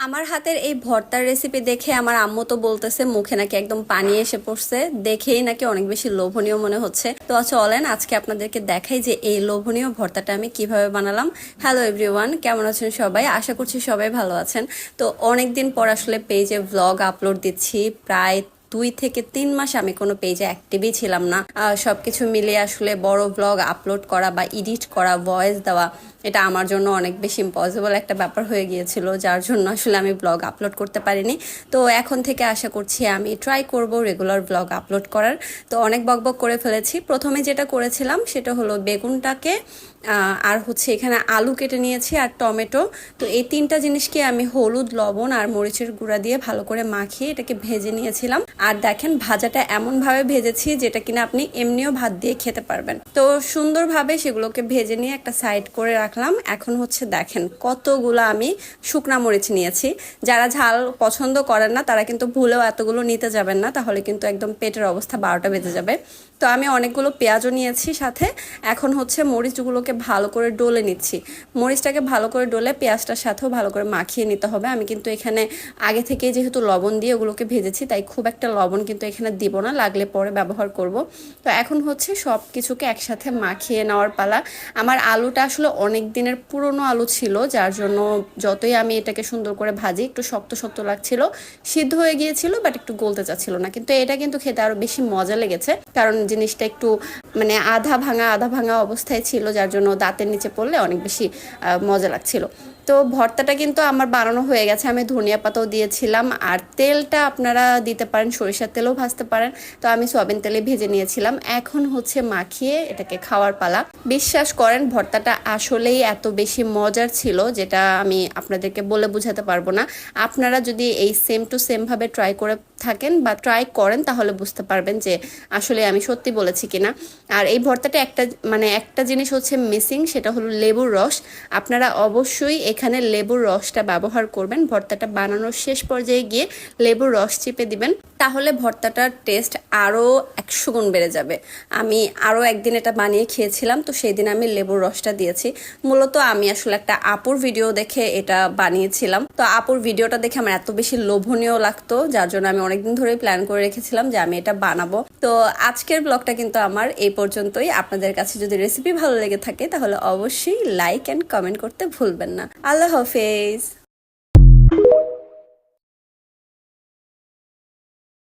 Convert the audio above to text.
আমার হাতের এই ভর্তার রেসিপি দেখে আমার আম্মু তো বলতেছে মুখে নাকি একদম পানি এসে পড়ছে, দেখেই নাকি অনেক বেশি লোভনীয় মনে হচ্ছে। তো চলেন আজকে আপনাদেরকে দেখাই যে এই লোভনীয় ভর্তাটা আমি কিভাবে বানালাম। হ্যালো এভরিওয়ান, কেমন আছেন সবাই? আশা করছি সবাই ভালো আছেন। তো অনেকদিন পর আসলে পেজে ভ্লগ আপলোড দিচ্ছি। প্রায় 2 থেকে 3 মাস আমি কোনো পেজে অ্যাক্টিভই ছিলাম না। সবকিছু মিলিয়ে আসলে বড় ভ্লগ আপলোড করা বা এডিট করা, ভয়েস দেওয়া, এটা আমার জন্য অনেক বেশি ইম্পসিবল একটা ব্যাপার হয়ে গিয়েছিল, যার জন্য আসলে আমি ব্লগ আপলোড করতে পারিনি। তো এখন থেকে আশা করছি আমি ট্রাই করব রেগুলার ব্লগ আপলোড করার। তো অনেক বকবক করে ফেলেছি। প্রথমে যেটা করেছিলাম সেটা হলো বেগুনটাকে আর হচ্ছে এখানে আলু কেটে নিয়েছি আর টমেটো। তো এই 3টা জিনিসকে আমি হলুদ, লবণ আর মরিচের গুঁড়া দিয়ে ভালো করে মাখিয়ে এটাকে ভেজে নিয়েছিলাম। আর দেখেন ভাজাটা এমনভাবে ভেজেছি যেটা কিনা আপনি এমনিও ভাত দিয়ে খেতে পারবেন। তো সুন্দরভাবে সেগুলোকে ভেজে নিয়ে একটা সাইড করে রাখলাম। এখন হচ্ছে দেখেন কতগুলো আমি শুকনা মরিচ নিয়েছি। যারা ঝাল পছন্দ করেন না তারা কিন্তু ভুলেও এতগুলো নিতে যাবেন না, তাহলে কিন্তু একদম পেটের অবস্থা 12টা বেজে যাবে। তো আমি অনেকগুলো পেঁয়াজও নিয়েছি সাথে। এখন হচ্ছে মরিচগুলোকে ভালো করে ডলে নিচ্ছি। মরিচটাকে ভালো করে ডলে পেঁয়াজটার সাথেও ভালো করে মাখিয়ে নিতে হবে। আমি কিন্তু এখানে আগে থেকে যেহেতু লবণ দিয়ে ওগুলোকে ভেজেছি, তাই খুব একটা লবণ কিন্তু এখানে দিব না, লাগলে পরে ব্যবহার করব। তো এখন হচ্ছে সব কিছুকে একসাথে মাখিয়ে নেওয়ার পালা। আমার আলুটা আসলে অনেক দিনের পুরনো আলু ছিল, যার জন্য যতই আমি এটাকে সুন্দর করে ভাজি একটু শক্ত শক্ত লাগছিল। সিদ্ধ হয়ে গিয়েছিল বাট একটু গলতে চাচ্ছিল না, কিন্তু এটা কিন্তু খেতে আরো বেশি মজা লেগেছে, কারণ জিনিসটা একটু মানে আধা ভাঙা অবস্থায় ছিল, যার জন্য দাঁতের নিচে পড়লে অনেক বেশি মজা লাগছিল। তো ভর্তাটা কিন্তু আমার বানানো হয়ে গেছে। আমি ধনিয়া পাতাও দিয়েছিলাম, আর তেলটা আপনারা দিতে পারেন, সরিষার তেলও ভাজতে পারেন। তো আমি সয়াবিন তেলে ভেজে নিয়েছিলাম। এখন হচ্ছে মাখিয়ে এটাকে খাওয়ার পালা। বিশ্বাস করেন ভর্তাটা আসলেই এত বেশি মজার ছিল, যেটা আমি আপনাদেরকে বলে বোঝাতে পারবো না। আপনারা যদি এই সেম টু সেম ভাবে ট্রাই করে থাকেন বা ট্রাই করেন তাহলে বুঝতে পারবেন যে আসলে আমি সত্যি বলেছি কিনা। আর এই ভর্তাটা একটা জিনিস হচ্ছে মিসিং, সেটা হলো লেবুর রস। আপনারা অবশ্যই এখানে লেবুর রসটা ব্যবহার করবেন। ভর্তাটা বানানোর শেষ পর্যায়ে গিয়ে লেবুর রস চিপে দিবেন, তাহলে ভর্তাটার টেস্ট আরও 100 গুণ বেড়ে যাবে। আমি আরও একদিন এটা বানিয়ে খেয়েছিলাম, তো সেই দিন আমি লেবুর রসটা দিয়েছি। মূলত আমি আসলে একটা আপুর ভিডিও দেখে এটা বানিয়েছিলাম। তো আপুর ভিডিওটা দেখে আমার এত বেশি লোভনীয় লাগতো, যার জন্য আমি অনেকদিন ধরেই প্ল্যান করে রেখেছিলাম যে আমি এটা বানাবো। তো আজকের ব্লগটা কিন্তু আমার এই পর্যন্তই। আপনাদের কাছে যদি রেসিপি ভালো লেগে থাকে তাহলে অবশ্যই লাইক অ্যান্ড কমেন্ট করতে ভুলবেন না। আল্লাহ হাফেজ।